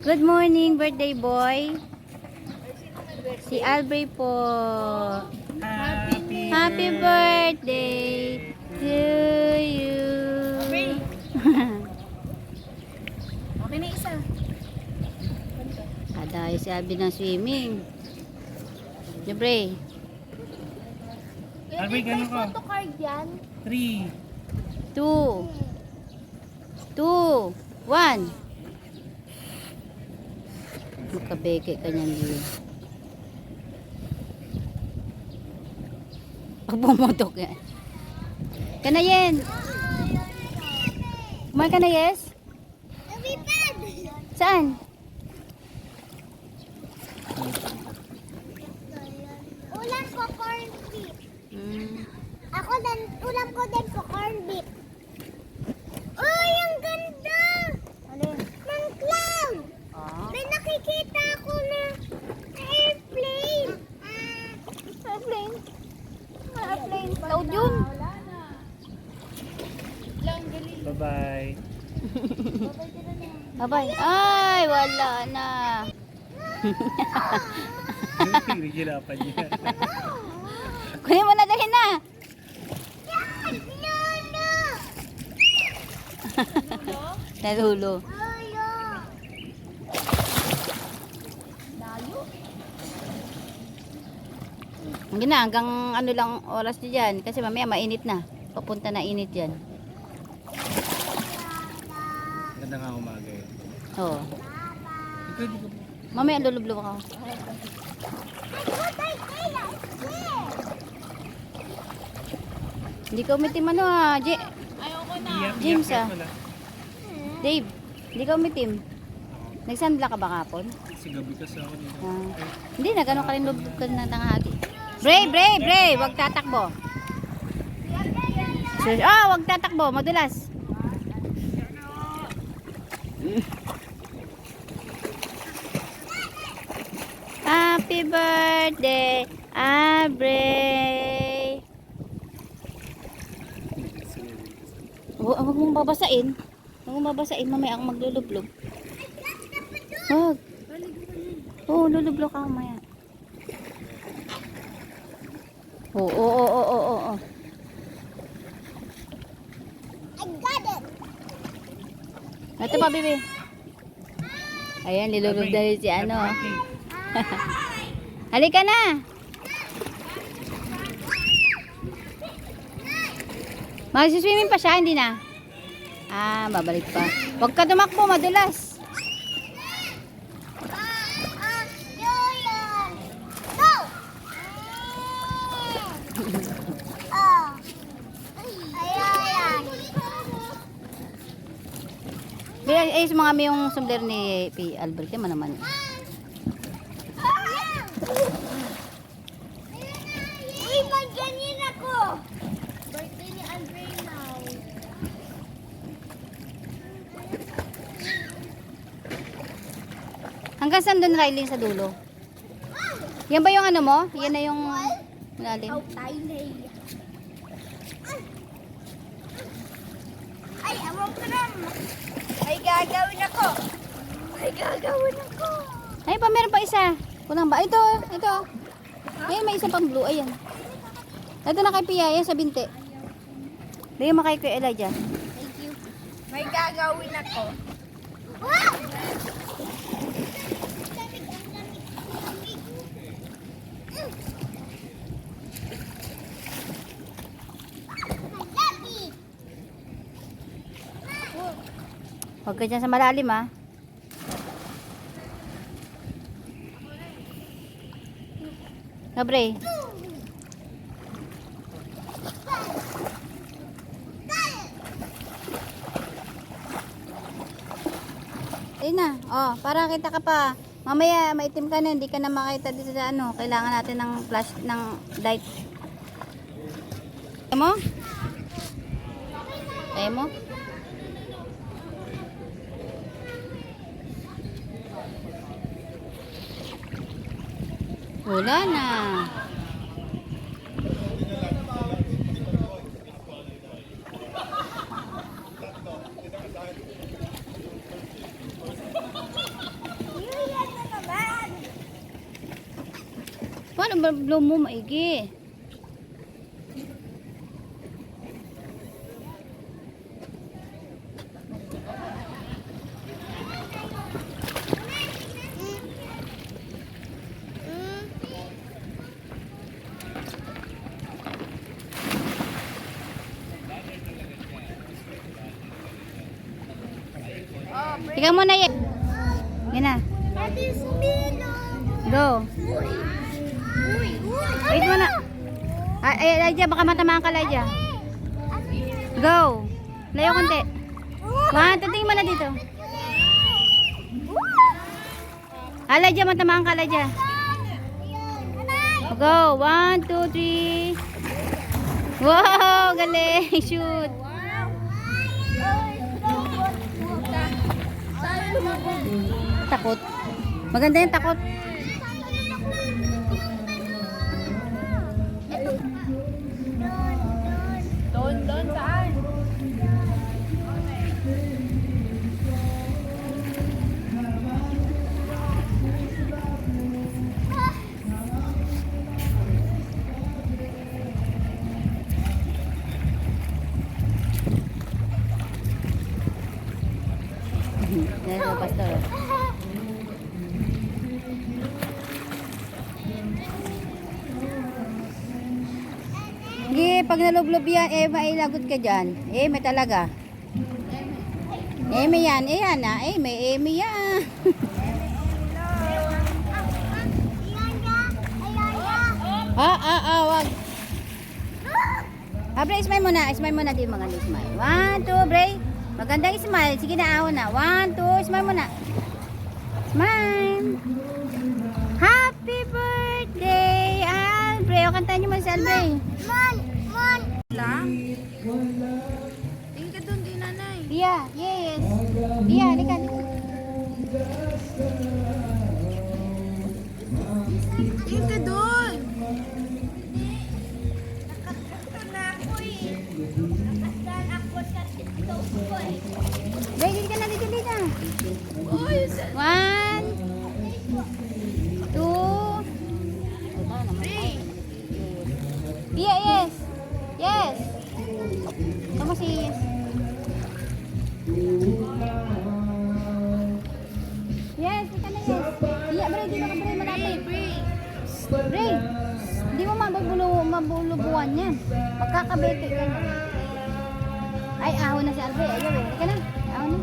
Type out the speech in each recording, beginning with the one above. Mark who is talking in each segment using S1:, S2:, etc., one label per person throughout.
S1: Good morning, birthday boy. Si Albre po. Happy birthday to you.
S2: Okay na isa.
S1: Adayo si Albre ng swimming. Libre.
S2: Albre, gano'n ka? Photocard yan. 3.
S1: 2 1 Magkabeke ka niyan din. Pag bumutok yan. Kanayen. Kumain ka na, yes? Saan?
S3: Ulam ko corn beef.
S1: Hmm.
S3: Ako din, ulam ko din po corn beef. Uy, ang ganda!
S1: Alin?
S3: Ng cloud!
S1: Ah.
S3: May nakikita ako na airplane.
S1: Airplane. Airplane. Cloud yun.
S2: Bye-bye.
S1: Bye-bye. Ay, wala na.
S2: Hirapan niya.
S1: Kunin mo na, dalhin na.
S3: Yan! Lolo!
S1: Nalulo.
S3: Lolo!
S1: Hindi na, hanggang ano lang oras nyo dyan. Kasi mamaya mainit na. Papunta na init yan.
S2: Ganda nga umaga eh.
S1: Oo.
S2: Ikaw, di ko.
S1: Mamaya lulublo ako. Hindi ka umitim ano James, ah. Dave, hindi ka umitim. Nagsandla ka ba kapon?
S2: Si gabi kasi ako dito.
S1: Hindi na, gano'n ka rin lublob ka ng tanghali. Bray, wag tatakbo. Wag tatakbo, madulas. Happy birthday, Abre. Huwag mong babasain. Huwag mong babasain, mamaya ako maglulublob. Huwag. Oo, lulublob ka mamaya. Oo.
S3: I got it!
S1: Ito pa, bebe. Ayan, lilulublob dahil si ano. Halika na. Magsiswimming pa siya, hindi na. Babalik pa. Huwag ka tumakbo, madulas.
S3: Julian! Go! Oh. Ayan.
S1: Ay, sa mga may yung sombrero ni P. Albert, yan naman.
S3: Uy, magganyan ako. Birthday ni Andre now.
S1: Hanggang saan doon, Riley, sa dulo? Yan ba yung ano mo? Yan na yung malalim.
S3: Tiny. Ay, awang ka na. Ay, gagawin ako.
S1: Ay, pa, meron pa isa. Kulang ba? Ito. Ay, may isa pang blue. Ayan. Ito na kay Pia. Yan sa binte. Bigyan mo kay Elijah.
S3: Thank you. May gagawin ako. Wow!
S1: Huwag ka dyan sa malalim, ha. Gabre. Ayun na. Para kita ka pa. Mamaya maitim ka na, hindi ka na makita dito sa ano. Kailangan natin ng flash ng light. Kaya mo? Kaya mo? Wala na. Paano ba blow mo maigi? Ikaw muna yan. Yan na.
S3: Ate Smino.
S1: Go.
S3: Uy.
S1: Wait muna. Ay, Lydia, baka matamaan ka, Lydia. Go. Layo konti. Tingin mo na dito. Lydia, matamaan ka, Lydia. Go. 1, 2, 3. Wow, galing. Shoot. Takot. Maganda yung takot.
S3: Doon saan?
S1: Yan ang pastor. Sige, pag nalublob yan, mailagot ka dyan. May talaga. May yan, yan na. May yan. Wag. Bray, smile muna. Smile muna din mga smile. 1, 2, Bray. Magandang smile. Sige na, ahon na. 1, 2, smile muna. Smile. Happy birthday, Albray. O, kantahan niyo muna si Albray.
S3: Mon.
S4: Tingin ka doon, di nanay.
S1: Bia, yes. Bia, halika.
S4: Tingin ka doon.
S1: Bray, dito ka na, dito.
S4: Uy,
S1: 1, 2. Bia, yes. Yes. Tama si yes. Yes, ika na yes. Bia, Bray, dito ka, Bray, malapit. Bray, hindi mo mabulubuan yan. Magkakabete ka na. Ay, ahon na si Albay. Ayaw eh. Ika na. Ahon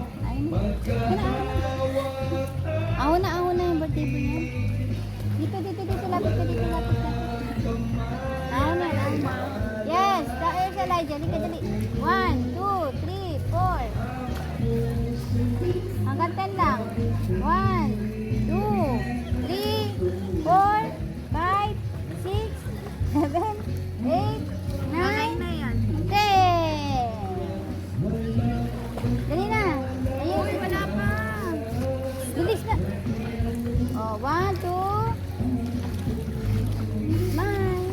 S1: na. Ahon na yung birthday boy niya. Dito. Lapit ka dito. Ahon na. Yes. Dahil sa Elijah. Dito, dali. 1, 2, 3, 4. Hanggang 10 lang. 1, 2, 3, 4, 5, 6, 7, 8, 9,
S4: na yan.
S1: 10. Dali na. Ayun.
S4: Uy, wala pa.
S1: Bilis na. 1, 2. Smile.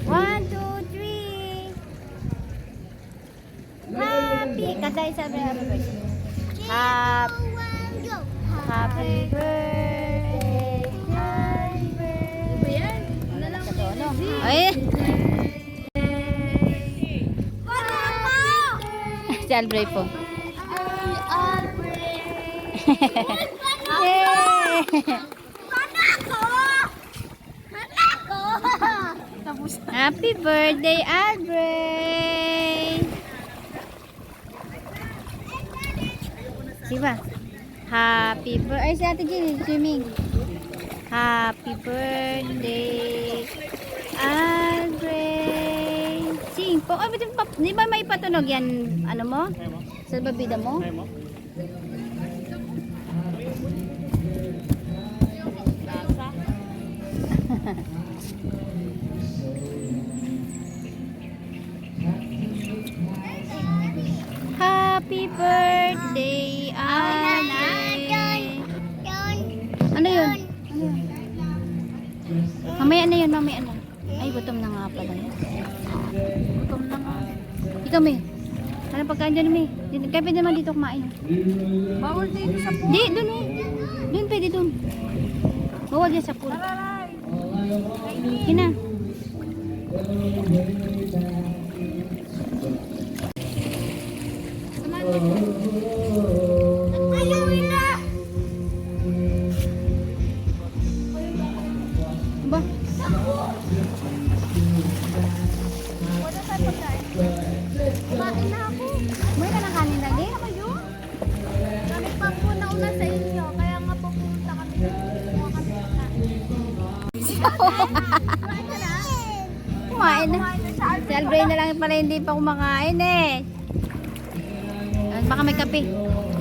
S1: 1, 2, 3. Happy. Kantay sa happy birthday. Happy birthday. Happy birthday.
S4: Ba yan? Wala lang.
S1: Sa tono. Ay. Si Albray po. Yay!
S4: Tapos na.
S1: Happy birthday, Albray! Diba? Happy birthday. Ay, si Ate Jill, swimming. Happy birthday, Albray. Sing po. Ay, di ba may patunog yan? Ano mo? Sa babida mo?
S2: Kaya mo?
S1: Happy birthday, Albray. Ano yun? Mamaya na yun, mamaya na. Ay, gutom na nga pala yun. Gutom na nga. Ikaw, May. Ano pagkain dyan, May? Kaya pwede naman dito kumain.
S4: Bawal dito sa
S1: Di, dun eh. Dun, pwede dun. Huwag yan sa pool. Kina.
S3: Ayaw na!
S1: Ba?
S3: Kumain na ako.
S1: May ka ng kanin lagi?
S3: Kami pa po nauna sa inyo, kaya nga po pumunta kami. Kumuha kami ng kain.
S1: Kumain na. Si Albray na lang pala hindi pa kumakain eh. Baka may kape.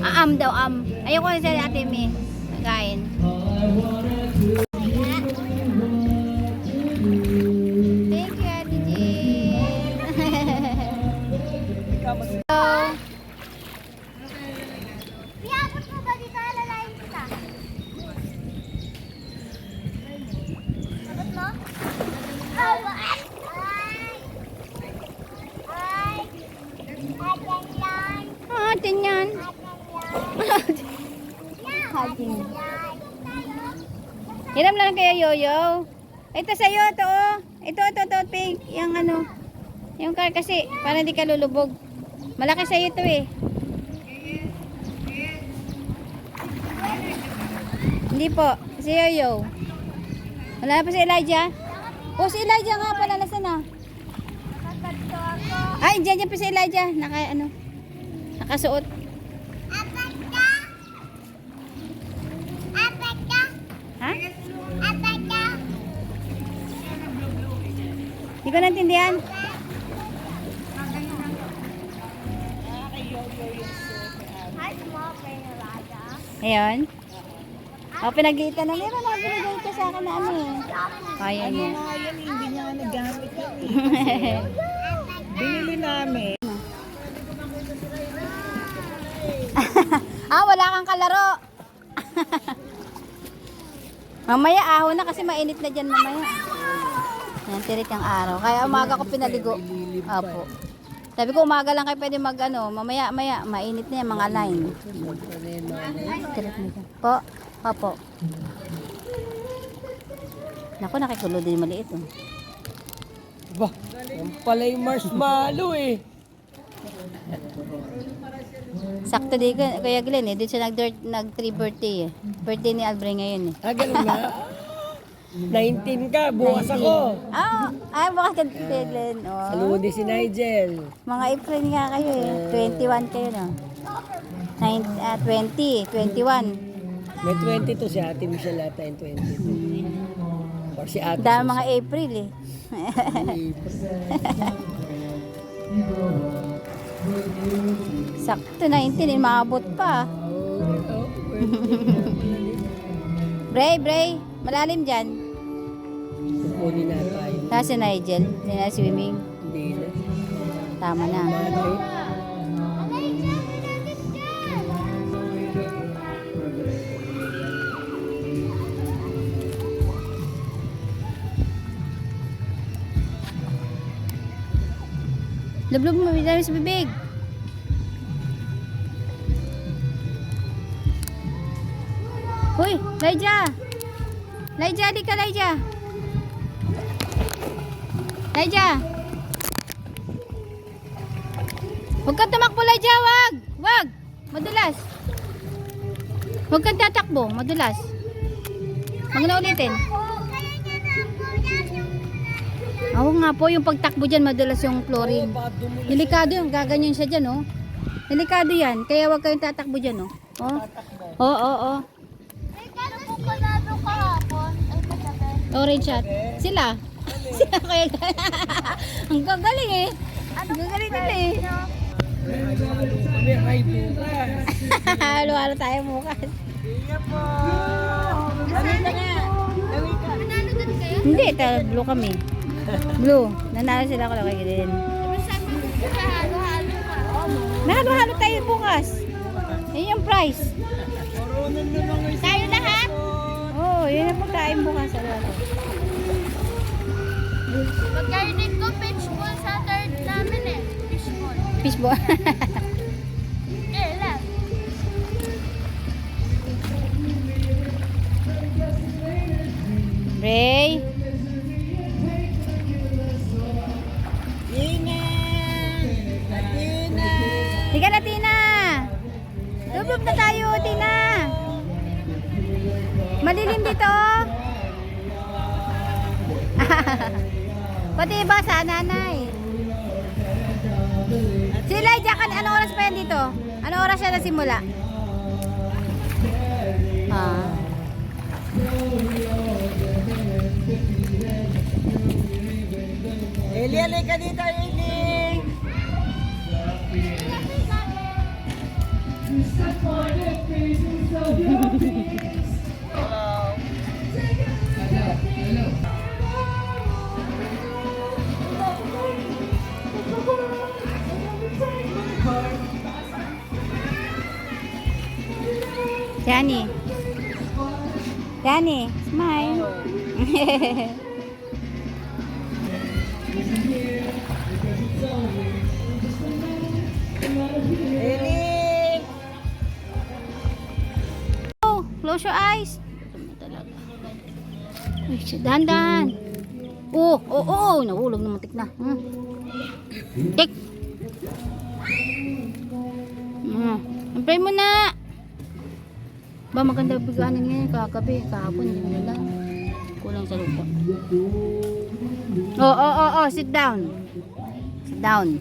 S1: Am daw, am. Ayoko na si Ate Mi. Nagkain. Thank you, Ate Jean. Hello.
S3: Iabot mo ba dito? Alalayin kita. Abot mo? Ay! Ay! Ayan yan.
S1: Atin yan.
S3: Ayan
S1: Atin.
S3: yan.
S1: Hiram lang kayo, Yoyo. Ito sa'yo, ito oh. Ito, pink. Yung ano. Yung car kasi, para hindi ka lulubog. Malaki sa'yo ito eh. Hindi po. Si Yoyo. Wala na pa si Elijah? Oh, si Elijah nga pala. Nasaan na?
S3: Nakakadto ako.
S1: Ay, dyan pa si Elijah. Nakasuot.
S3: Apat ka? Apat ka?
S1: Ha?
S3: Apat ka?
S1: Hindi ko naintindihan.
S3: Hi, small friend, Elijah.
S1: Ayun. O, pinag-iitan na. Meron na binigay ka sa akin na ano eh. Kaya niya.
S4: Hindi niya nagamit yan. Binili namin.
S1: Wala kang kalaro. Mamaya ahon na kasi mainit na dyan mamaya. Yan, tirik ang araw. Kaya umaga ko pinaligo. Apo. Sabi ko umaga lang kayo pwede mag ano. Mamaya, mainit na yan mga line. Tirik na dyan. Po. Opo. Naku, nakikulo din maliit oh.
S4: Ba, yan pala yung marshmallow eh.
S1: Sakto di ka, Kuya Glenn eh. Doon siya nag-3 birthday eh. Birthday ni Albray ngayon eh.
S4: Ganun na. 19 ka, bukas ako.
S1: Ay, bukas ka Kuya Glenn. Oh.
S4: Saludi si Nigel.
S1: Mga April nga kayo eh. 21 kayo no. 20, 21.
S4: May 22 si Ate Michelle ata yung 22. Or si Ate
S1: Dahil mga April eh. Sakto 19 eh. Maabot pa. Bray. Malalim dyan.
S4: Kukunin na tayo.
S1: Kasi Nigel. Hindi na swimming.
S4: Hindi na.
S1: Tama na. Lublog mo, bidami sa bibig. Hoy, Laija! Laija, di ka, Laija! Laija! Huwag kang tumakbo, Laija, wag! Wag! Madulas! Huwag kang tatakbo, madulas. Huwag na ulitin. Oo nga po, yung pagtakbo dyan, madulas yung flooring. Delikado yun, gaganyan siya dyan, oh. Delikado yan, kaya huwag kayong tatakbo dyan, oh. Oo.
S3: Ano po panalo kahapon? Ay, kagabi.
S1: Orange shot. Sila. Sila kaya. Ang gagaling eh. Ang gagaling nila eh.
S4: Kami ay bukas.
S1: Halo-halo tayo bukas.
S4: Iya po. Halika nga. Halika.
S3: Panalo din kayo?
S1: Hindi, blue kami. Blue. Nanalo sila ko lang din.
S3: Sabi mo, halo-halo ka.
S1: Nahalo-halo tayo bukas. Yun yung prize.
S4: Marunong na mga isa.
S3: Tayo lahat?
S1: Oh, yun ang pagkain bukas. Ano?
S3: Pagkainin ko, fishball sa third namin eh. Fishball.
S1: Fishball.
S3: Lang.
S1: Lublob na tayo, Tina. Madilim dito. Pati ba sa nanay? Si Elijah, ano oras pa yan dito? Ano oras siya nasimula?
S4: Eli, alika dito, Eli!
S1: Danny. Danny, smile.
S4: Eli!
S1: Oh, close your eyes. Ay, dandan. Oh, nahulog na matik na. Tik. Pray mo na. Ba, maganda biganin ngayon. Kagabi, kahapon, hindi mo lang. Kulang sa lupa. Oh, sit down. Sit down.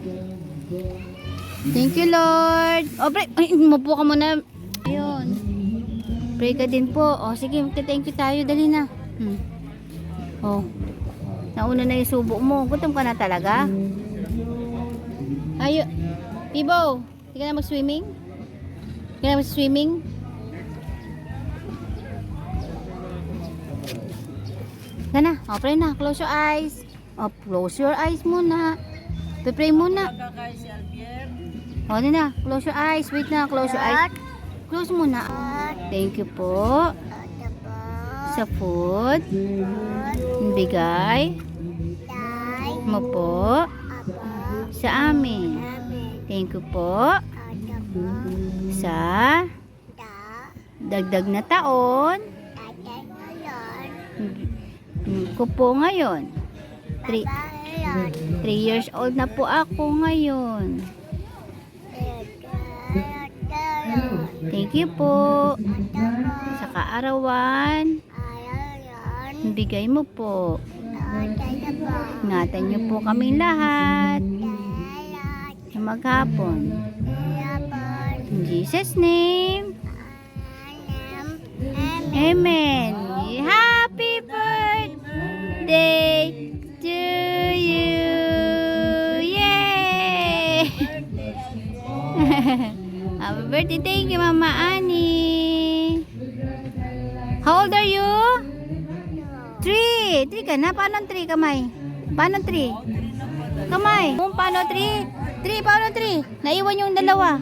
S1: Thank you, Lord. Oh, pray. Ay, mapo ka muna. Ayun. Pray ka din po. Oh, sige, thank you tayo. Dali na. Oh. Nauna na yung subo mo. Gutom ka na talaga. Ayo. Pibo, hindi ka na mag-swimming? Hindi ka na mag-swimming? Sana, oh, pray na. Close your eyes. Oh, close your eyes muna. Pray muna. Oh, na. Close your eyes. Wait na. Close your eyes. Close muna. Thank you po. Sa food. Bigay. Mo po. Sa amin. Thank you po. Sa dagdag na taon. Ko po ngayon. 3 years old na po ako ngayon. Thank you po. Sa kaarawan. Bigay mo po. Ingatan niyo po kaming lahat. Sa maghapon. In Jesus' name. Amen. Happy birthday to you. Yay! Happy birthday. Thank you, Mama Annie. How old are you? 3 ka na? Paano 3 kamay? Paano 3? Kamay. Paano 3? 3, paano 3? Naiwan yung dalawa.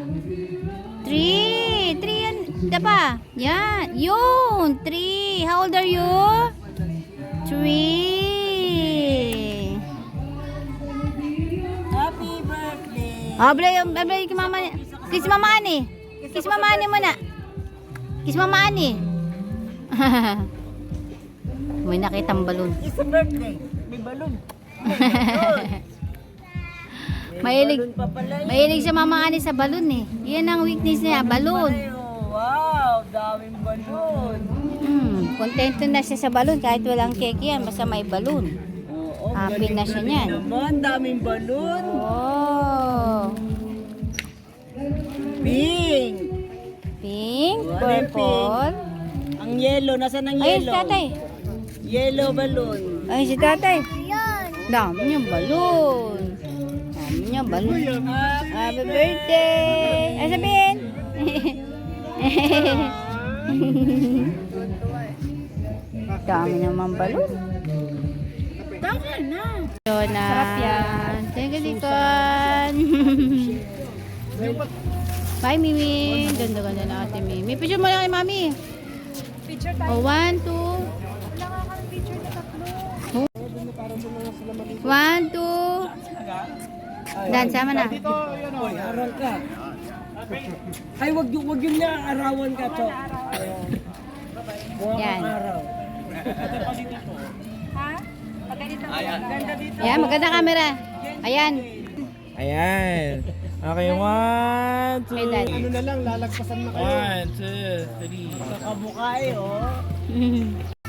S1: 3 yan. Dapa. Yan. Yun. 3. How old are you? 3.
S4: Happy birthday!
S1: Abray kay Mama. Kiss Mama Ani. Kiss Mama Ani muna. Kiss Mama Ani. May nakitang balon.
S4: It's a birthday. May balon.
S1: Mahilig sa Mama Ani sa balon eh. Yan ang weakness niya, balon.
S4: Wow, daming balon.
S1: Kontento na siya sa balon kahit walang cake yan, basta may balon.
S4: Oo,
S1: Happy na siya niyan.
S4: naman, daming balon.
S1: Oh.
S4: Pink.
S1: Pink,
S4: Ano yung
S1: purple.
S4: Ang yellow, nasaan ang
S1: Ay, si
S4: yellow?
S1: tatay.
S4: Yellow balon.
S1: Ay, si tatay. Dami niyang balon. Dami niyang balon. Happy birthday! Ay, sabihin. Dami naman balon. Dami na. Yona. Sarap yan. Thank you, Likon. Bye, Mimi. Ganda-ganda na ate Mimi. Picture mo lang kay Mami.
S3: Picture tayo.
S1: Oh, 1, 2.
S3: Wala ka kang picture na tatlo.
S1: 1, 2. Dan, sama na.
S4: Hoy, aral ka. Ay, wag yun na arawan ka, Chok.
S1: Yan.
S4: Araw.
S3: Ha? Pagka dito. Ganda dito.
S1: Yan, maganda camera. Ayan.
S2: Ayan. Okay, 1, 2.
S1: Kay Dad.
S4: Ano na lang, lalagpasan na kayo.
S2: 1, 2, 3.
S4: Kakabukay, oh.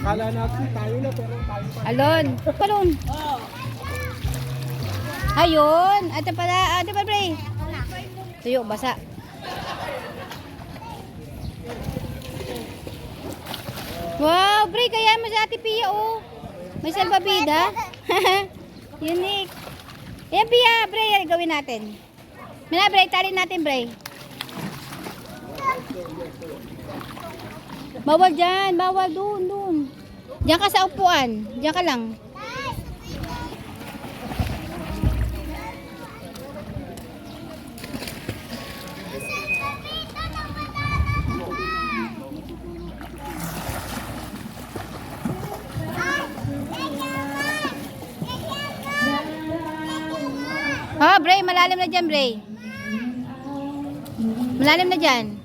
S4: Kala natin tayo na, pero tayo pa.
S1: Alon. Palon. Ayun. Ate pala, pre. Tuyo, basa. Wow, pre, kaya mo sa Ate Pia, oh. May salbabida. Unique. Ayan, Pia, pre, yan, gawin natin. Mila, pre, tali natin, pre. Bawal dyan, bawal dun. Diyan ka sa upuan. Diyan ka lang. Oh, Bray, malalim na dyan, Bray. Malalim na dyan.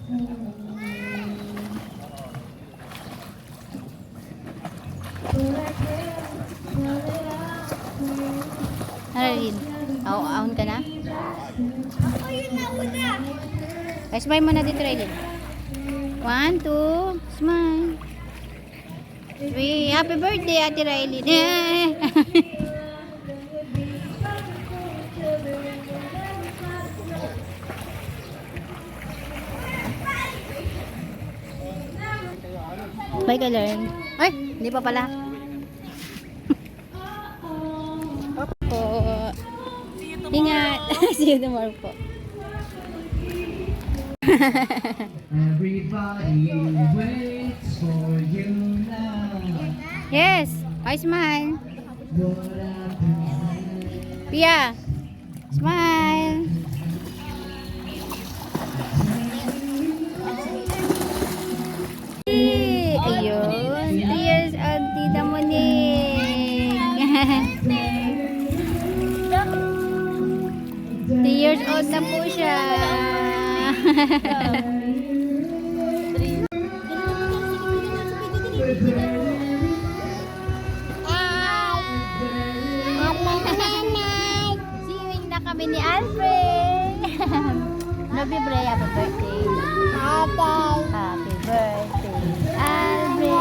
S1: Ano rin? Ahon ka na?
S3: Ako yun na una.
S1: Ay, smile mo na dito, Raylin. 1, 2, smile. 3, happy birthday, Ate Raylin. Bye ka, learn. Ay, hindi pa pala. Po. Ingat. See you tomorrow po.
S5: Everybody waits for you now.
S1: Yes. Hi, smile.
S5: What happens?
S1: Pia. Smile. Ayun. Tears of Tita Monique. 3 years old na po siya. Singing na kami ni Alfred. Happy birthday, happy birthday. Happy birthday, Alfred.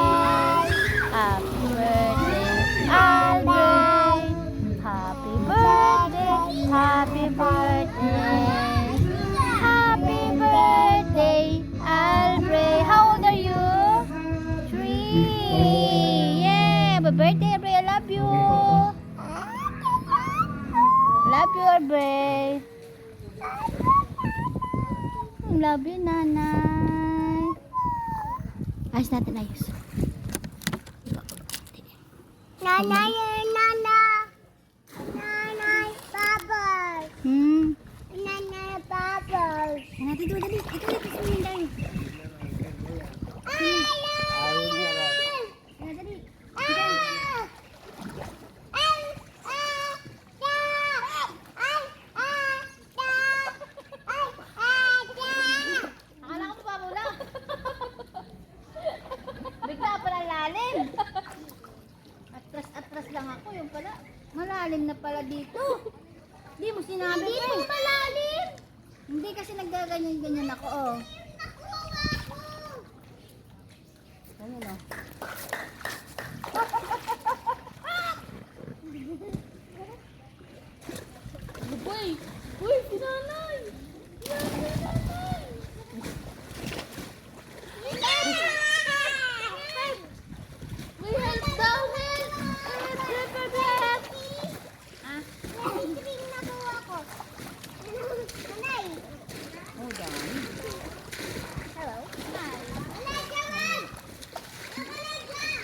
S1: Happy birthday, Alfred. Happy birthday, happy birthday. Happy birthday, Alfred. How old are you? 3. Yeah, happy birthday, Alfred. I love you. Love you, Alfred. Love you, nanay. Ayos natin, ayos.
S3: Nanay, nanay, bubbles. Nanay, bubbles.
S1: Ano natin ito, dali. Ito, sumin tayo. Ano, dali. Akala ko pa mo lang. Bigla pala lalim. Atras lang ako. Yung pala, malalim na pala dito. Hindi mo sinabi.
S3: Hindi mo malalim.
S1: Hindi kasi naggaganyan-ganyan ako, oh. Ganyan, oh.
S3: Uy, sinanay. Uy, help daw, help. Help.
S1: Ah,
S3: Nai-drink na po ako. Nanay.
S1: oh, dami.
S3: Hello. Nanay, jawan. Nanay, jawan.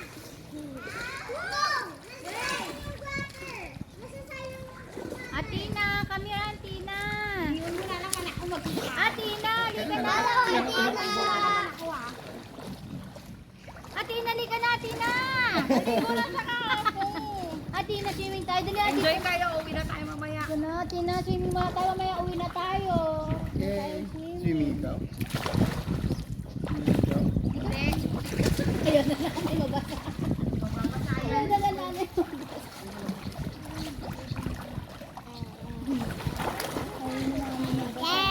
S3: Wow. Nanay, yung water. Nasa sayo.
S1: Atina, come here, Atina.
S3: Yun mo na lang anak ko mag-isa.
S1: Atina, lika na. Atina, lika na, Atina. Maligo lang sa kapo. Atina, swimming tayo. Dali, Atina.
S3: Enjoy kayo, uwi na tayo mamaya.
S1: Ito na, Atina, swimming muna tayo. Mamaya uwi na tayo.
S2: Swimming ka?
S1: Ayun na nanay, mabasa. Ayun na nanay, mabasa.
S3: Yeah.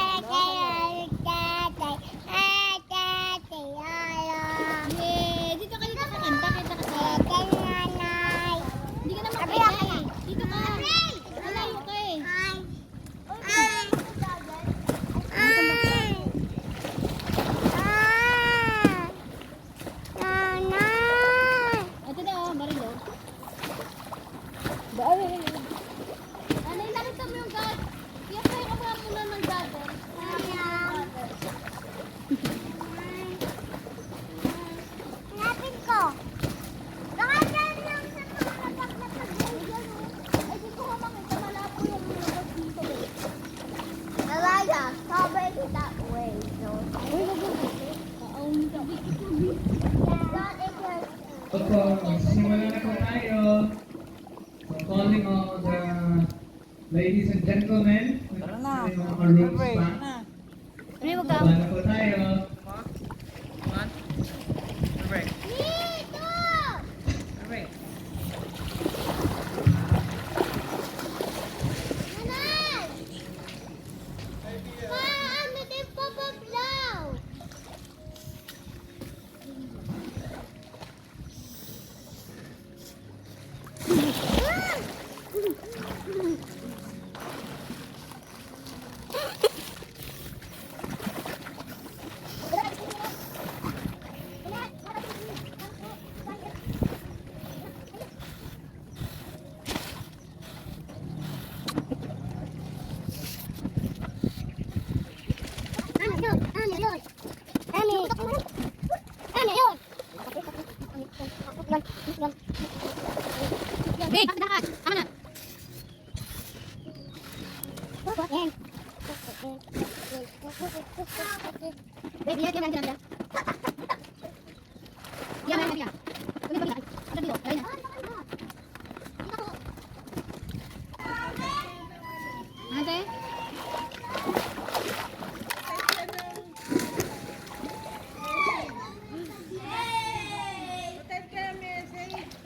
S5: Opo, magsisimula na po tayo. So, calling all the ladies and gentlemen. Tara na. Our rooms pa.
S1: Ano yung magka?
S5: Baba na po tayo.
S1: Hey, tama na. Baby, yan. Yan. Ate?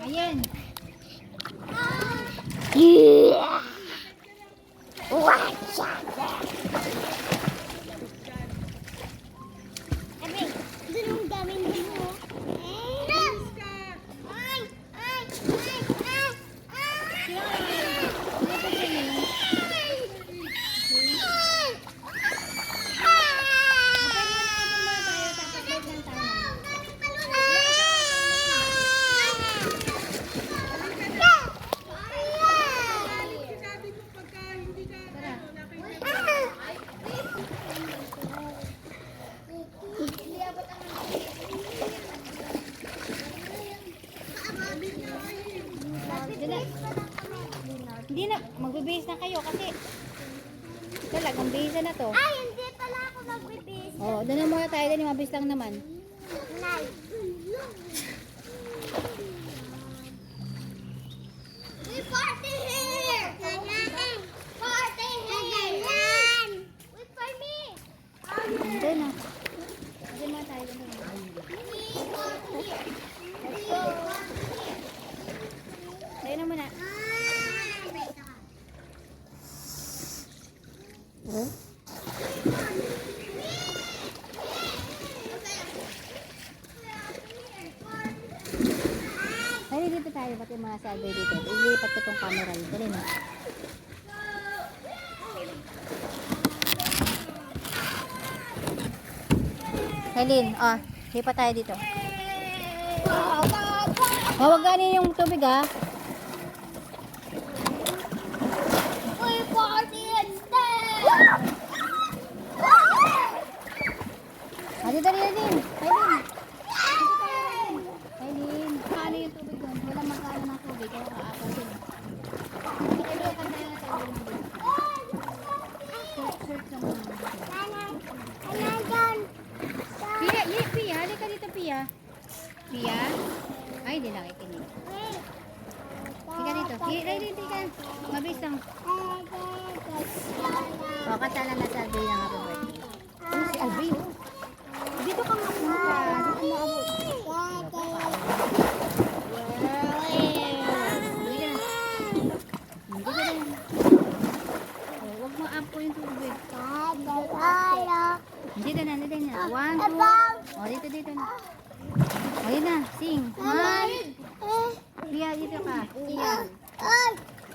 S1: Ayan. Hindi na, magbibihis na kayo kasi talagang bihisa na to.
S3: Ay, hindi pala ako magbibis.
S1: Oh, doon na muna tayo, doon mabis lang naman.
S3: We party here! Party here! Wait for me!
S1: Doon na. Doon muna tayo, doon na. Let's go. Tayo na muna. Dali dito tayo, pati mga survey dito. Ilipat ko tong camera dito. Dali na. Helene, lipat tayo dito. Mawaganin yung tubig ha.
S3: We party instead!
S1: Dali, Helene. Helene, paano yung tubig doon? Wala magkano ng tubig, kaya kaapat yun. Kaya tayo na tayo ng dito. Search lang muna. Pia, halika dito, Pia. Pia? Ay, di nakikinig. Higa dito. Dito ka. Mabilis lang. Kanta lang na survey ng happy birthday. Si Alvin. Dito ka nga pumunta. Dito ka maabot. Huwag mo ampo yung tubig. Dito na. One, two. Dito na. Ayun na, sing. One. Pia, dito ka. Pia.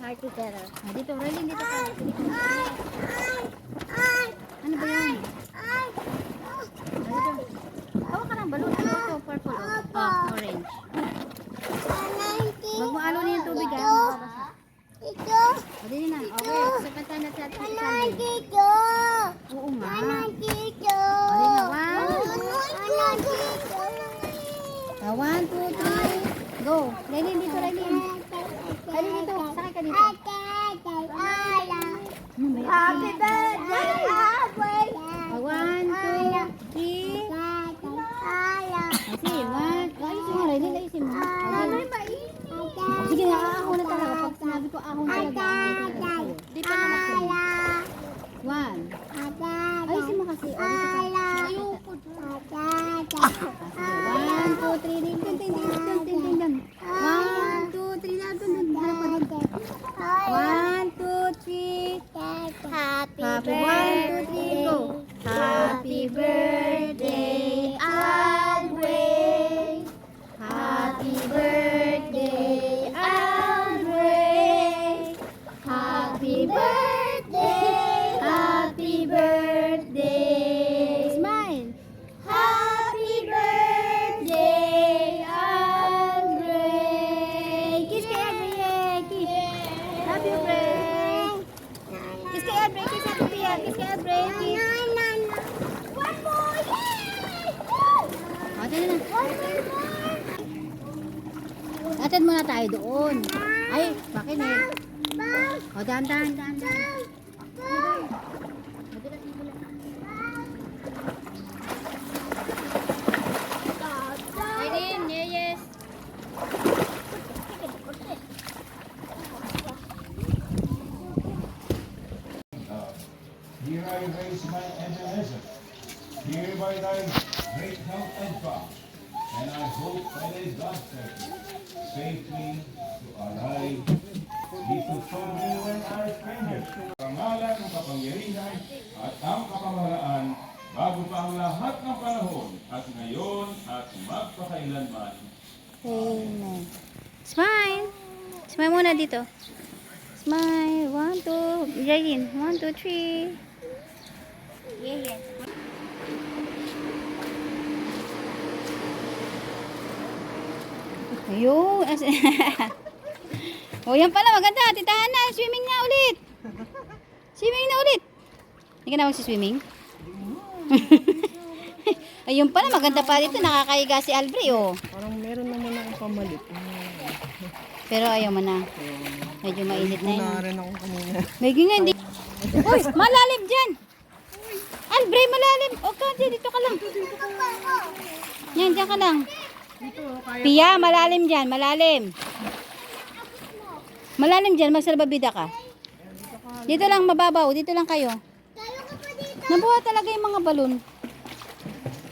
S1: Heart together. Dito, Rolling, dito ka. Ano ba yan? Dito. Hawa ka ng balon. Ano ito? Purple. Orange. Huwag mo alo na yung tubig ha. Mababasa. Dito na. Okay. Sakanta na sa atin. Oo nga. Dito na. One, two, three. Go. Rolling dito, Rolling. Rolling dito. Sakay ka dito.
S3: Happy birthday, Abel!
S1: 1, 2, 3. Kasi, 1, 3, dun, dun, dun, dun, dun, dun, dun. 1, 2, 3, dun, dun, dun. Harap ka dun. 1, 2, 3.
S3: Happy
S1: Happy 1, 2, 3, go. Happy birthday, Andre. Happy birthday, Andre. Happy birthday, happy birthday. Smile. Happy birthday, Andre. Kiss kay Andre. Kiss. Love you, friend. Kiss kay Andre. Kiss kay Pia. Kiss kay Andre. Kiss.
S3: One more! Yay!
S1: Ate na.
S3: One more!
S1: Atid muna tayo doon. Ay, bakit eh? O, dahan. Aileen, yes.
S6: Here I raise my Ebenezer, here by thy great help and power, and I hope by thy God's safely to arrive dito sa me when I strangers. Pangalan ng kapangyarihan at ang kapamahalaan bago pa ang lahat ng panahon at ngayon at magpakailanman.
S1: Amen. Smile. Smile muna dito. Smile. 1, 2. Jayin. 1, 2, 3.
S3: Yeah.
S1: Ayun. O, yan pala. Maganda. Titahan na. Swimming na ulit. Swimming na ulit. Hindi ka na magsiswimming? Ayun pala. Maganda pa dito. Nakakaiga si Albre, oh.
S2: Parang meron naman akong pamalit.
S1: Pero ayaw mo na. Medyo mainit na yun.
S2: Wala rin ako kanina.
S1: Medyo nga, hindi. Uy, malalim dyan. Albre, malalim. O, Kadi, dito ka lang. Yan, dyan ka lang. Pia, malalim dyan. Malalim. Malalim dyan. Magsalbabida ka. Dito lang, mababaw. Dito lang kayo. Nabuha talaga yung mga balon.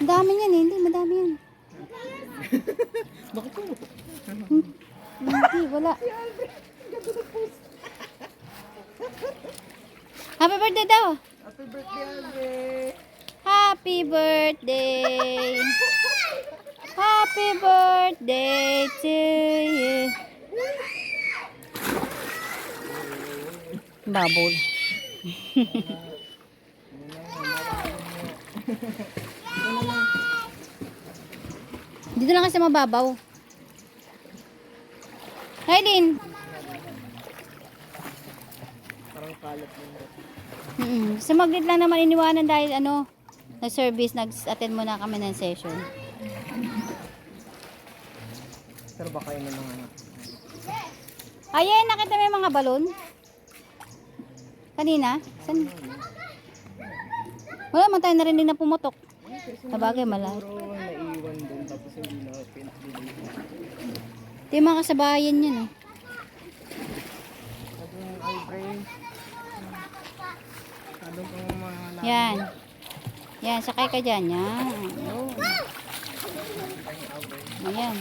S1: Ang dami yan eh. Hindi, madami yan.
S2: Bakit po?
S1: Hindi, wala. Happy birthday daw.
S2: Happy birthday, Andre!
S1: Happy birthday. Happy birthday to you. Babol. Dito lang kasi mababaw. Aileen.
S2: Parang kalat mo.
S1: Sa maglit lang naman iniwanan dahil ano, na service, nag-attend muna kami ng session.
S2: Pero baka yun naman nga.
S1: Ayan, nakita mo yung mga balon? Kanina? San? Wala man tayo narinig na pumutok. Sabagay, malahat.
S2: Pero naiwan doon tapos hindi na pinag.
S1: Ito yung mga kasabayan yan eh.
S2: Adong Albre. Adong pang mga
S1: Yan. Yan, sakay ka dyan. Yan. Oh. Ayan.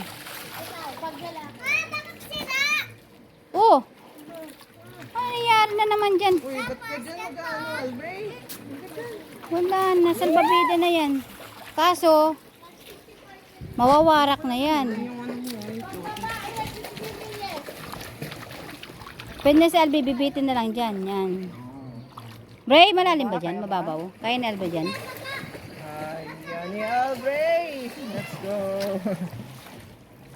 S1: Oh! Ano nangyari na naman dyan?
S2: Uy, ba't ka dyan nag-ano, Albre?
S1: Wala na, salbabida na yan. Kaso, mawawarak na yan.
S2: Yung ano mo, ito.
S1: Pwede na si Albi, bibitin na lang dyan. Yan. Bray, malalim ba dyan? Mababaw? Kaya ni Albi dyan?
S2: Ay, yan ni Albre! Let's go!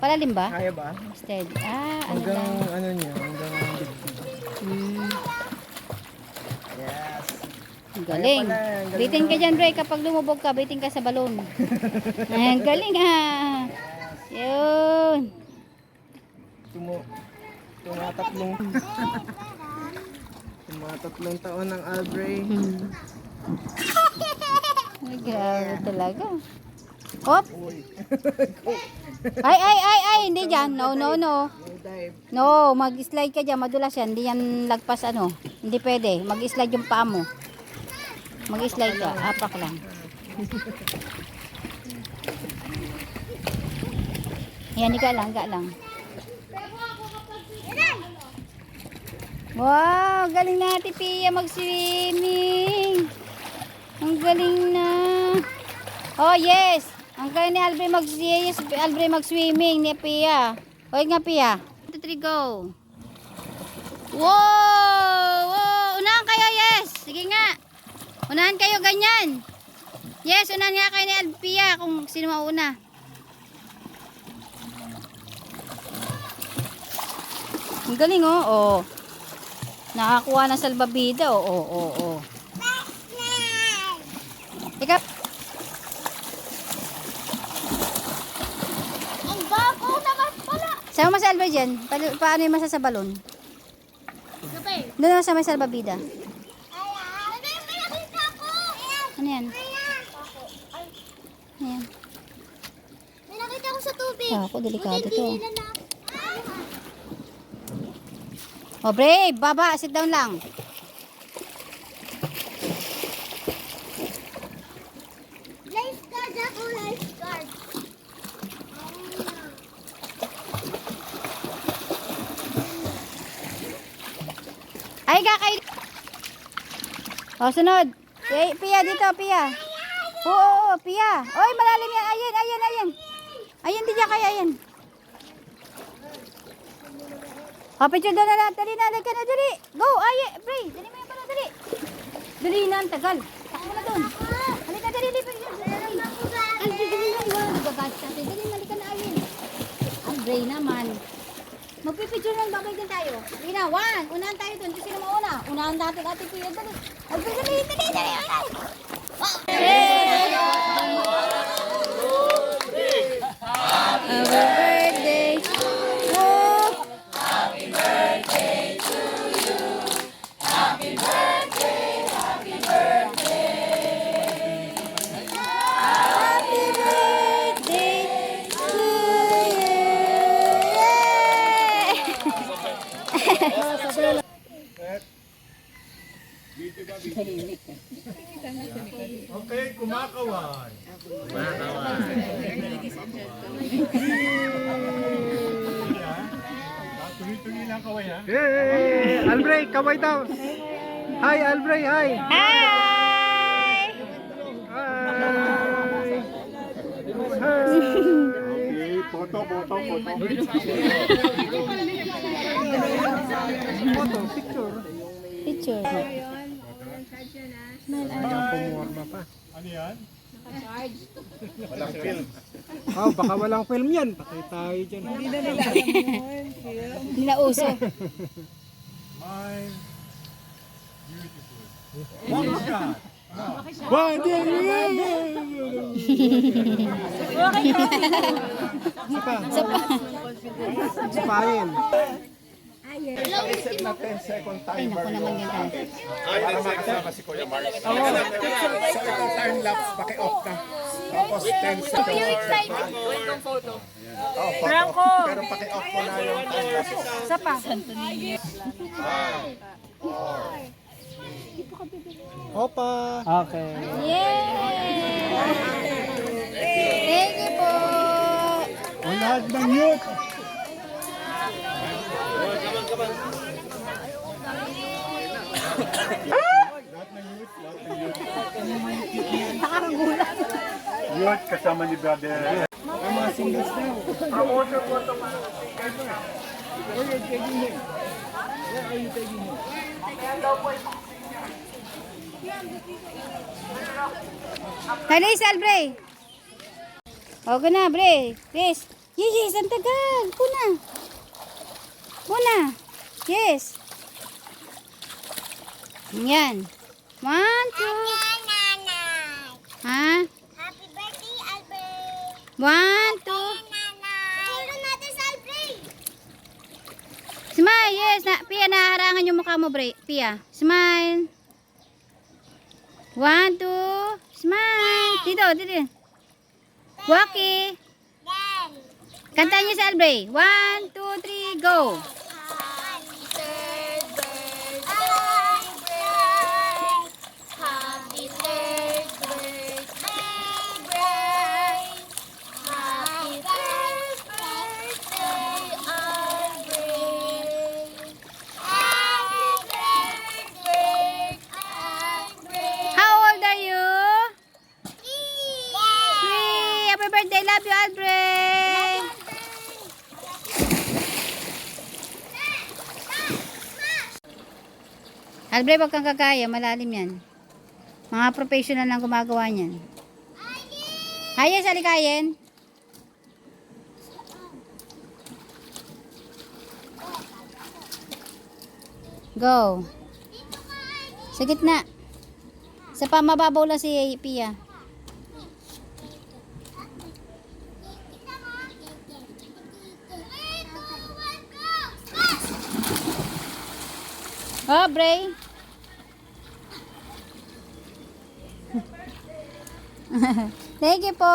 S1: Palalim ba?
S2: Kaya ba?
S1: Steady. Ah, ano
S2: Hanggang
S1: lang.
S2: ano niya, hanggang
S1: Hmm,
S2: yes.
S1: galing.
S2: Kaya pala,
S1: Bitin ka dyan, Bray. Kapag lumubog ka, bitin ka sa balon. Ay, galing ah. Yun.
S2: Tumatatlong taon ng Albre.
S1: Ay, grabe talaga. Hop. Ay, hindi dyan. No.
S2: Dive.
S1: No, mag-slide ka dyan. Madulas yan. Hindi yan lagpas ano. Hindi pwede. Mag-slide yung paa mo. Mag-slide ka. Apak lang. Yan, higa lang, higa lang. Wow, galing na Ate Pia mag-swimming. Ang galing na. Oh, yes. Ang galing ni Albre mag-swimming ni Pia. Hoy nga Pia. 1, 2, 3, go. Wow! Wow! Unahan kayo, yes. Sige nga. Unahan kayo, ganyan. Yes, unahan nga kayo ni Pia kung sino mauna. Ang galing, oh. Oh. Nakakuha ng salbabida, oh. Oh, oh, oh. Ika.
S3: Ang bago naman pala.
S1: Sama sa Albre dyan. Paano yung masa sa balon?
S3: Gabi.
S1: Doon na sa may salbabida.
S3: May nakita ko.
S1: Ano yan? Ano yan?
S3: May nakita ko sa tubig.
S1: Ako, delikado to.
S3: Hindi na.
S1: Oh, brave. Baba. Sit down lang.
S3: Lifeguard ako, lifeguard.
S1: Ay, kakay. Oh, sunod. Pia, dito, Pia. Oo, Pia. Oy, malalim yan. Ayan, ayan, ayan. Ayan, di niya kaya, ayan. Oh, picture doon na lang. Dali na, dali ka na, dali. Go, aye, Bray. Dali mo yung pala, dali. Dali na, ang tagal. Takbo na doon. Halika, dali, dali. Ay, dali na, iwan. Nagagas kasi. Dali, halika na, ayan. Ang Bray naman. Magpipicture ng babay din tayo. Dali na, 1. Unahan tayo doon. Sino mauna? Unahan natin, Ate Pia. Dali. Dali, dali, dali, dali. Yay! Happy birthday to you. Happy birthday to you. Happy birthday, happy birthday. Happy birthday to you. Yay!
S6: Okay, kumakaway. Tuloy-tuloy lang kaway ha.
S2: Hey, Albre, kaway daw. Hi, Albre, hi.
S1: Hi!
S2: Hi.
S6: Okay, photo.
S1: Picture.
S6: Ano yan?
S2: Oh, baka walang film yan. Patay tayo dyan.
S1: Hindi na uso.
S6: My beautiful. One shot.
S2: Sipahin.
S6: Reset natin second
S1: Ay, naku naman yan.
S6: Para makasama si Kuya Mark. So ito time lapse, paki-off ka. Tapos 10 seconds. Franco! Pero paki-off mo na yung time lapse.
S1: Isa pa.
S2: Opa. Okay.
S1: Yay! Thank you po.
S6: O lahat ng youth.
S1: Nakagulat.
S6: Youth kasama ni brother.
S2: Ang mga singles daw.
S6: Promotion mo ito.
S1: Kalis, Albre. Okay na, Bre. Yes. Yes, ang tagal. Kuna. Yes. Yan. 1, 2. Ha?
S3: Happy birthday, Albert.
S1: 1, 2.
S3: Picture natin sa Albert.
S1: Smile, yes. Pia, naharangan yung mukha mo, Bre. Pia, smile. 1, 2. Smile. Dito. Waki. Kantahan niyo sa Albre. 1, 2, 3, go.
S3: Happy third birthday, Bray. Happy third birthday.
S1: Aldrey! Aldrey, wag kang kagaya. Malalim yan. Mga professional lang gumagawa niyan. Hayes, alikayin. Go. Sa gitna. Sa pamababaw lang si Pia. Oh, Bray. Thank you po.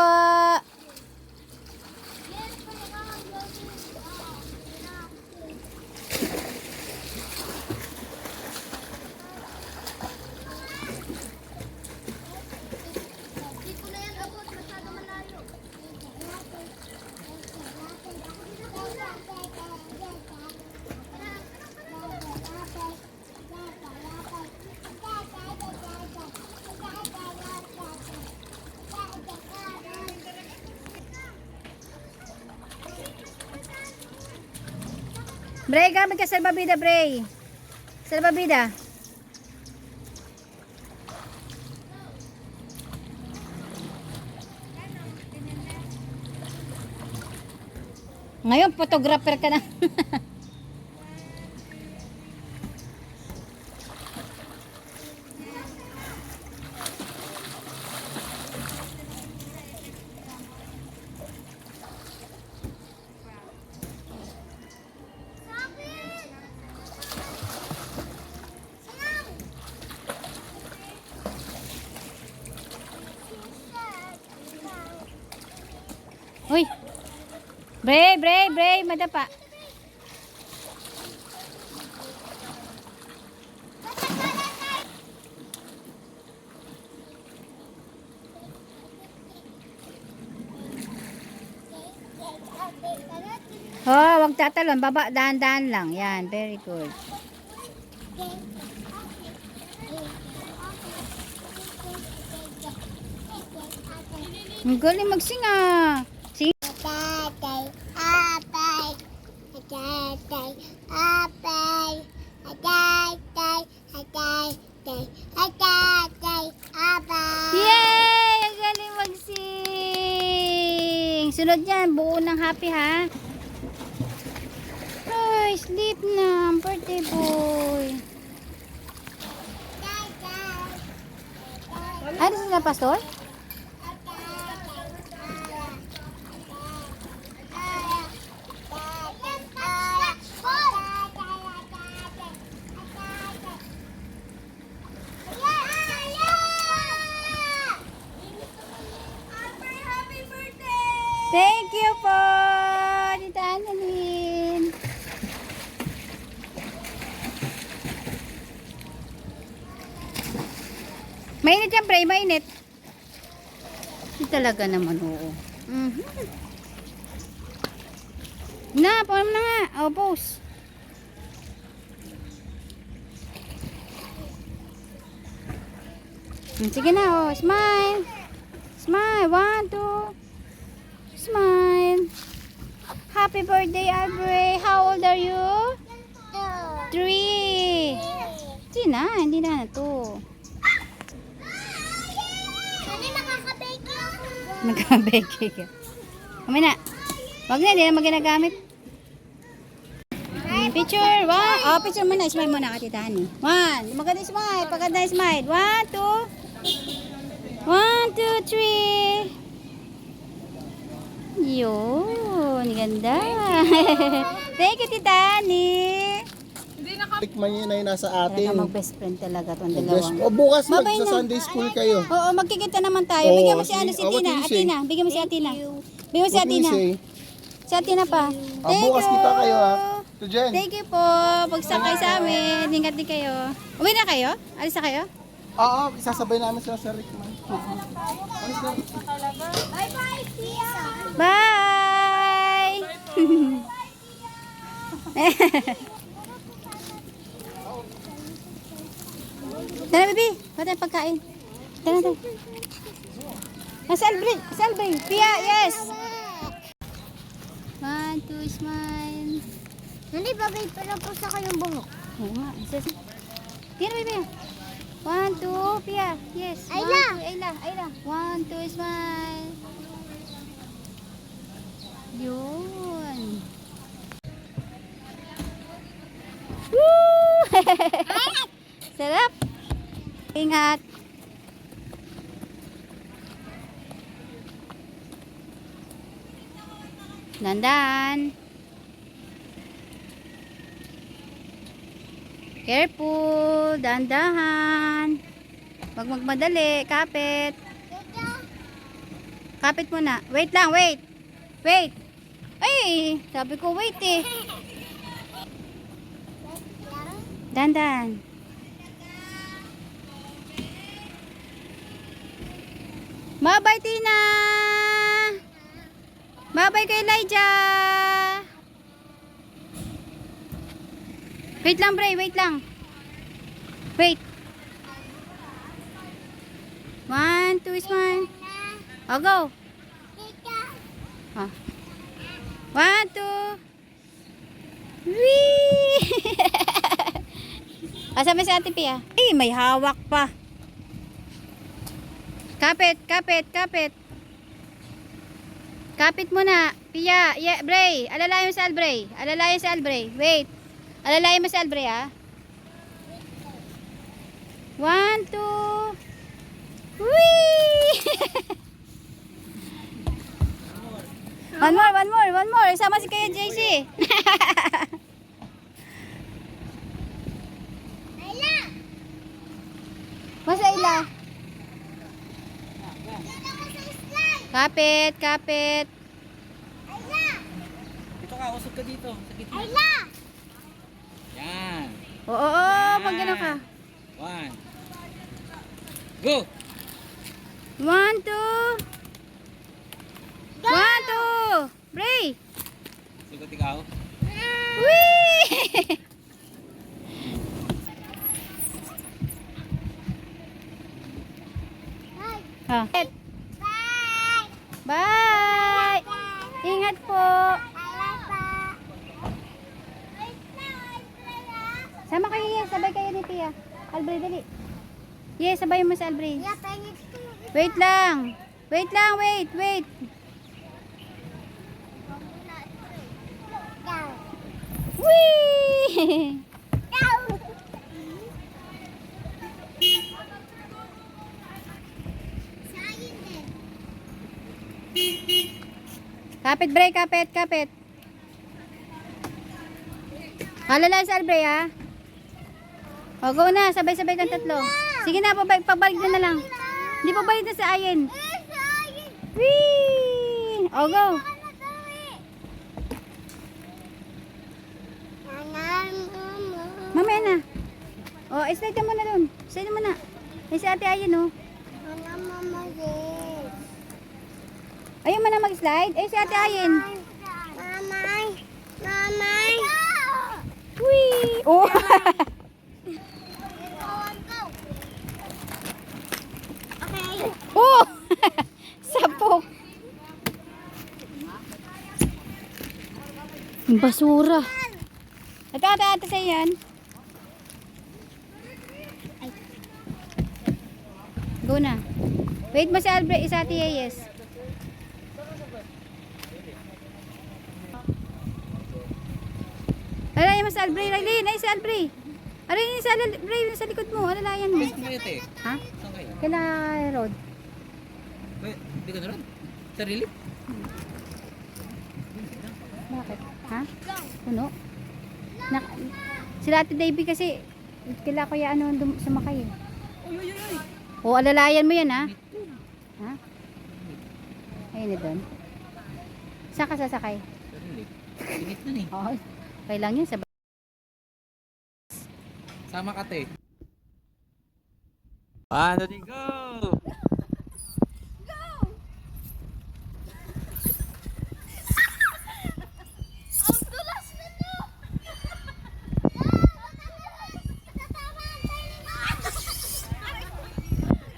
S3: Hindi ko na yan abot, masyado malayo.
S1: Bray, gamit ka salbabida, Bray. Salbabida. Ngayon, photographer ka na. Uy. Bray, madapa. Oh, wag tatalon, baba, dahan-dahan lang. Yan, very good. Ang galing magsinga. Sing.
S3: Atay, atay, atay, atay, atay, atay, atay, atay.
S1: Yay! Ang galing magsing. Sunod yan, buo ng happy ha. Ay, sleep na. Birthday boy. Ano sila, pastor? Thank you po, Tita Annalyn. Mainit yan, Bray, mainit. Hindi talaga naman, oo. Na, paano na nga? Oh, pose. Sige na, oh, smile. Smile, 1, 2. Smile. Happy birthday, Aubrey. How old are you? 3. Hindi na to.
S3: Ano makakabake ako?
S1: Magkabeke ka. Kami na. Wag na, hindi na maginagamit. Picture. One. Oh, picture muna. Smile muna, katitahan eh. 1. Maganda smile. Paganda smile. 1, 2. 1, 2, 3. Yun. Ganda. Thank you, Tita Ani.
S2: Tikman niyo na yung nasa atin.
S1: Talaga mag-best friend talaga itong
S2: Best-
S1: dalawang.
S2: O bukas
S1: Babay na.
S2: magsa-Sunday school kayo.
S1: Oo, magkikita naman tayo.
S2: Oo,
S1: Bigyan mo si
S2: sige.
S1: ano, si
S2: Oh, what
S1: Tina.
S2: do you say?
S1: Atina. Bigyan mo si Atina. Bigyan mo si
S2: What do you
S1: Atina.
S2: say?
S1: Si Atina pa.
S2: Bukas kita kayo ha. To Jen.
S1: Thank you po. Pagsakay sa amin. Ingat din kayo. Uwi na kayo? Alis na kayo?
S2: Oo, isasabay namin sila sa Rickman.
S3: Bye-bye, Tia!
S1: Bye! Tara, baby. Bata yung pagkain. Tara, tara. Selby. Selby. Pia, yes.
S3: smile. Hindi, bagay pala po sa kayong buhok.
S1: Oo nga. Tira, baby. 1, 2, Pia. Yes.
S3: Ayla.
S1: 1, 2, Ayla. Ayla. 1, 2, smile. Yun. Woo! Sarap. Ingat. Dandan. Careful. Dandahan. Wag magmadali. Kapit. Kapit muna. Wait lang, wait. Wait. Ay, sabi ko wait eh. Dandan. Bye-bye, Tina. Bye-bye kay Elijah. Wait lang, Bray. Wait lang. Wait. 1, 2, smile. Oh, go. Oh. 1, 2. Whee! Kasama si Ate Pia. Eh, may hawak pa. Kapit, kapit, kapit. Kapit muna. Pia, yeah, Bray. Alalayan mo si Albray. Alalayan si Albray. Wait. Alalayan mo si Albray, ah. 1, 2. Whee! One more, one more, one more. Sama si Kuya JC.
S3: Ayla!
S1: Mas Ayla.
S3: Dito ka sa slide!
S1: Kapit, kapit.
S3: Ayla!
S2: Ito ka, usog ka dito. Sa gitna.
S3: Ayla!
S2: Yan.
S1: Oo, pag gano'n ka.
S2: 1. Go!
S1: 1, 2. 1, 2. Bray.
S2: Sugot ikaw.
S1: Whee! Ah.
S3: Bye!
S1: Bye. Ingat po.
S3: Ayla pa! Wait na, wait na.
S1: Sama kayo, yes. Sabay kayo ni Pia. Albray, dali. Yes, sabay mo si Albray.
S3: Yeah, pengit ko.
S1: Wait lang. Wait lang, wait, wait.
S3: Down.
S1: Whee!
S3: Down. Sayang din.
S1: Kapit, Bray, kapit, kapit. Halala si Albray, ha? O, go na. Sabay-sabay kang tatlo. Sige na, pabalik na lang. Hindi pabalik na sa ayin.
S3: Sayang.
S1: Whee! O, go. Mamaya na. O, slide ka muna dun. Slide mo na. Ay, si ate ayin, o. Ayaw mo na mag-slide? Ay, si ate ayin.
S3: Mamay! Mamay!
S1: Whee! Oh!
S3: Okay.
S1: Oh! Sapok. Basura. Ate sa yan. Go na. Wait mo si Albert, isa ate yes. Alalayan mo si Albert, Raylene. Ay, si Albert. Alalayan si Albert sa likod mo. Alalayan mo.
S2: Saan kayo, te?
S1: Ha?
S2: Saan kayo?
S1: Kala road.
S2: Wait, hindi ka naroon? Sarili?
S1: Bakit? Ha? Puno? Na, si Ate Davy kasi kila kuya ano sumakay eh. O alalayan mo yan ha? Ha? Ayun na doon. Saan ka sasakay?
S2: Sarili. Tingit na ni.
S1: Oo. Okay lang yun.
S2: Sama ka, te. 1, 2, 3, go!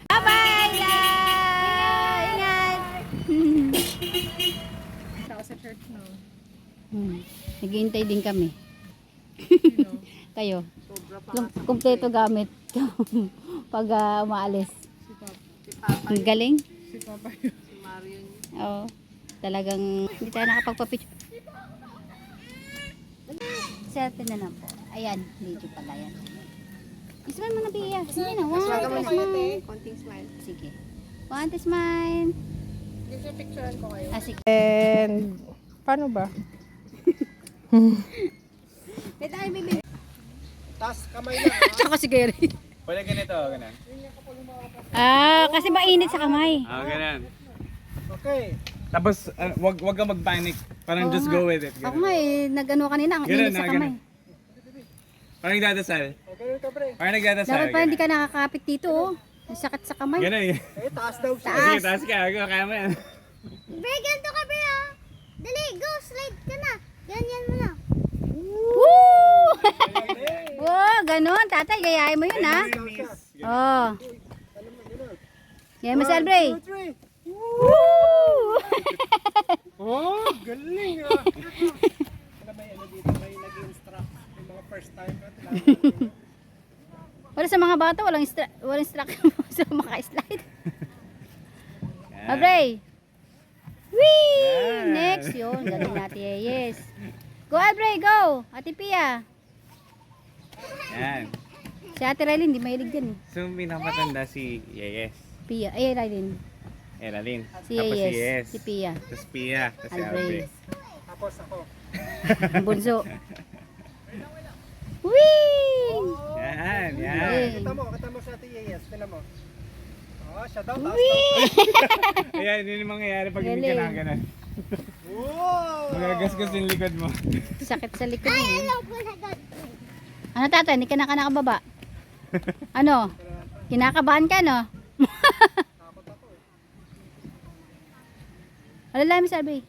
S1: Bye-bye! Ingat!
S3: Sa church no.
S1: Naghihintay din kami. Kayo. Kumpleto gamit. Pag umaalis. Ang galing.
S2: Si Mario.
S1: Oo. Talagang hindi tayo nakapagpa-picture. Selfie na lang po. Ayan, video pala yan. Smile mo na, Pia. Sige na, one, two, smile.
S2: Konting smile.
S1: Sige. One, two, smile.
S2: Gusto picturean ko kayo.
S1: Ah, sige.
S2: And, paano ba?
S1: Wait, ay, baby.
S4: Tas, kamay lang.
S1: Tsaka si Gary.
S7: Pwede ganito, ganun.
S1: Ah, kasi mainit sa kamay.
S7: Ganun.
S4: Okay.
S7: Tapos, wag kang mag-panic. Parang just go with it.
S1: Ako nga eh, nag-ano kanina, ang
S7: Ganun,
S1: init sa
S7: ganun.
S1: kamay.
S7: Parang nagdadasal.
S4: Okay ka, pre.
S7: Parang nagdadasal.
S1: Dapat pa hindi ka nakakapit dito, oh. Ang sakit sa kamay.
S7: Ganun.
S4: Eh, taas daw siya.
S7: Sige, taas ka. Kaya mo yan.
S3: Bre, ganito ka, bre, ah. Dali, go, slide ka na. Ganyan mo na.
S1: Woo! Wow, ganun. Tatay, gayahin mo yun, ha? Oh. Gayahin mo si Albre.
S4: 2, 3.
S1: Woo!
S4: Oh, galing ah. May ano dito, may nag-instruct. Yung mga first time na
S1: Wala sa mga bata, walang instruction sa maka-slide. Albre. Whee! Next, yun. Galing natin, yes. Go, Albre, go! Ate Pia.
S7: Yan.
S1: Si Ate Rylin, hindi mahilig din.
S7: So, pinapatanda si Yeyes.
S1: Pia, ay, Rylin.
S7: Eralyn.
S1: Si
S7: Tapos si
S1: Yes.
S7: Yes.
S1: Si Pia.
S7: Tapos Pia. Tapos si
S1: Albre.
S7: Albre.
S4: Tapos ako.
S1: Ang bunso. Whee!
S7: Yan, yan.
S1: Galing.
S4: Kita mo sa ating yes. Tignan mo. Oh, siya daw. Taas
S1: Whee!
S7: Ayan, yun yung mangyayari pag hindi ka
S1: Galing.
S7: na ganun.
S4: Wow!
S7: Magagasgas yung likod mo.
S1: Sakit sa likod mo.
S3: Alam ko na agad.
S1: Ano tatay, hindi ka nakababa? Ano? Kinakabahan ka, no? Alalay mo sabi.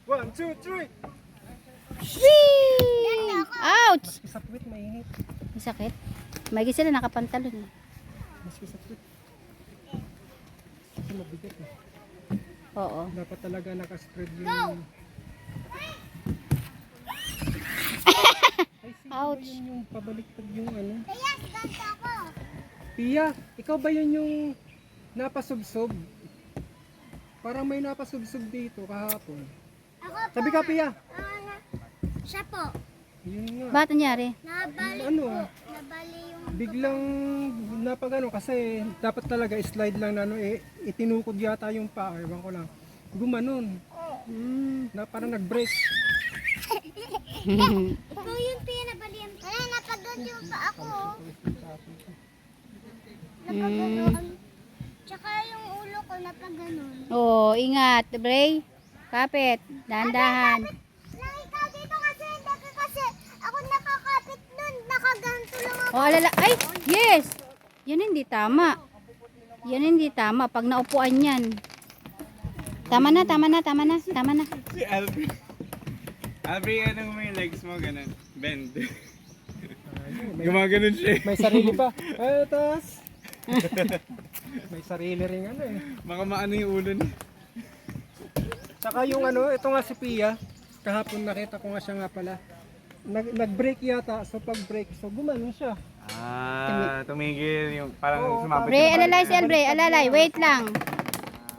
S4: 1, 2, 3.
S1: Whee! Ouch!
S4: Isapwit, mainit.
S1: May sakit. May sila nakapantalon.
S4: Mas isapwit. Kasi mabigat eh.
S1: Oo.
S4: Dapat talaga nakaspread yung... Ay, sige ba
S1: Ouch.
S4: yun yung pabaliktad yung ano?
S3: Kaya, ganito ako.
S4: Pia, ikaw ba yun yung napasubsob? Parang may napasubsob dito kahapon.
S3: Ako po.
S4: Sabi ka, Pia.
S3: Siya po.
S4: Yun nga.
S1: Bakit nangyari?
S3: Nabali
S4: Ano?
S3: po. Nabali yung...
S4: Biglang napagano kasi dapat talaga slide lang na ano eh, itinukod yata yung paa, ewan ko lang. Gumanon. Na parang nag-break.
S3: Ikaw yung pinabalian. Wala, napagod yung pa ako. Napagod. Tsaka yung ulo ko napaganon.
S1: Oo, ingat. Bray. Kapit. Dahan-dahan.
S3: Lang ikaw dito kasi hindi kasi ako nakakapit nun. Nakaganto lang ako.
S1: Oh, alala. Ay, yes. Yan hindi tama. Yan hindi tama. Pag naupuan yan. Tama na, tama na, tama na, tama na.
S7: Si Albre. Albre, ano mo yung legs mo, ganun. Bend. Gumaganon siya eh.
S4: May sarili pa. Ay, tas. May sarili ring ano eh.
S7: Baka maano yung ulo niya.
S4: Saka yung ano, ito nga si Pia. Kahapon nakita ko nga siya nga pala. Nag-break yata. So pag-break, so gumanon siya.
S7: Tumigil yung parang
S4: Oo,
S7: sumabit.
S1: Bre, alalay si Albre, alalay. Wait lang.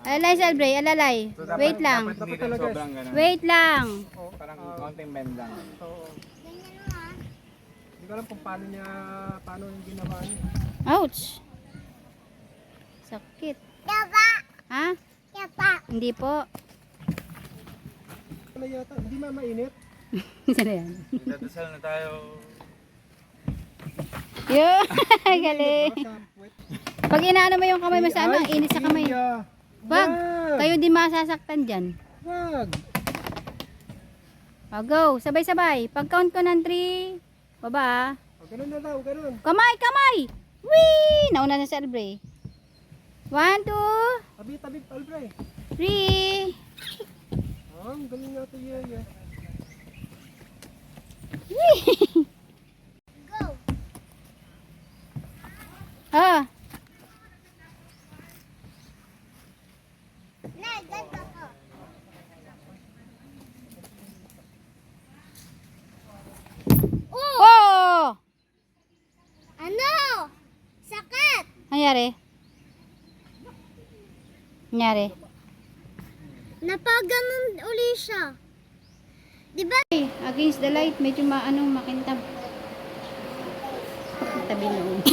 S1: Alalay si Albre, alalay.
S7: So, dapat-
S1: Wait lang.
S7: Dapat hindi
S4: Dapat
S7: lang
S4: talaga.
S7: sobrang ganun.
S1: Wait lang.
S7: Parang konting bend lang.
S4: So,
S3: Ganyan mo ha.
S4: hindi ko alam kung paano yung ginawa niya.
S1: Ouch. Sakit.
S3: Yaba.
S1: Ha?
S3: Yaba.
S1: Hindi po.
S4: Ano yata, hindi mainit.
S1: Isa na yan.
S7: Dadasal na tayo.
S1: Yo, galing.
S4: Sa puwet.
S1: Pag inaano mo yung kamay mo sa ano, ang init sa kamay.
S4: Pia.
S1: Wag, kayo di masasaktan dyan.
S4: Wag.
S1: O, go, sabay-sabay. Pag count ko ng 3, baba ah.
S4: O, ganun na daw, ganun.
S1: Kamay, kamay! Whee! Nauna na si Albre. 1, 2,
S4: Tabi, Albre.
S1: 3.
S4: Oh, ang galing natin yun.
S3: Go.
S1: Ah,
S3: Na, ganito ko.
S1: Nangyari?
S3: Napaganon uli siya. Di ba?
S1: Against the light, medyo makintab. Tabi noon.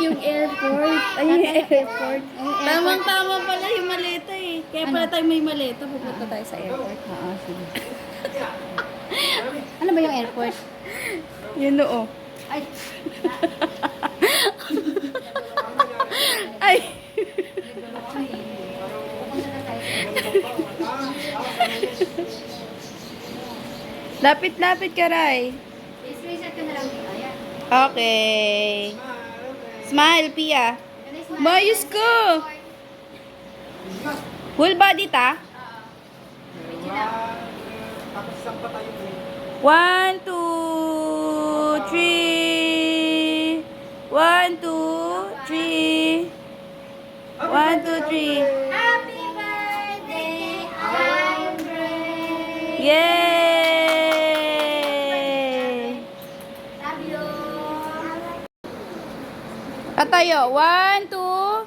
S8: Yung airport. Ay, yung airport. Tamang-tama pala yung maleta eh. Kaya pala tayo may maleta. Pupunta tayo sa airport.
S1: Oo, sige. Ano ba yung airport?
S8: Yun oo.
S1: Ay,
S8: Ay! Lapit-lapit ka, Ray.
S1: screenshot ko na lang dito. Ayan.
S8: Okay. Smile, Pia. Mayos ko. Full body ta?
S4: Tapos isang pa tayo po.
S8: 1, 2, 3. 1, 2, 3. 1, 2, 3.
S3: Happy birthday, Andre!
S8: Yay!
S3: Love you!
S8: Katayo. 1, 2.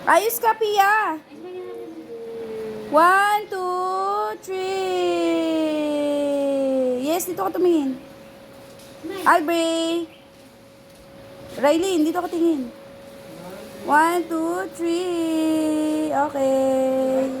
S8: Ayos ka, Pia. 1, 2, 3. Yes, dito ka tumingin. Albre. Raylene, dito ka tingin. 1, 2, 3. Okay.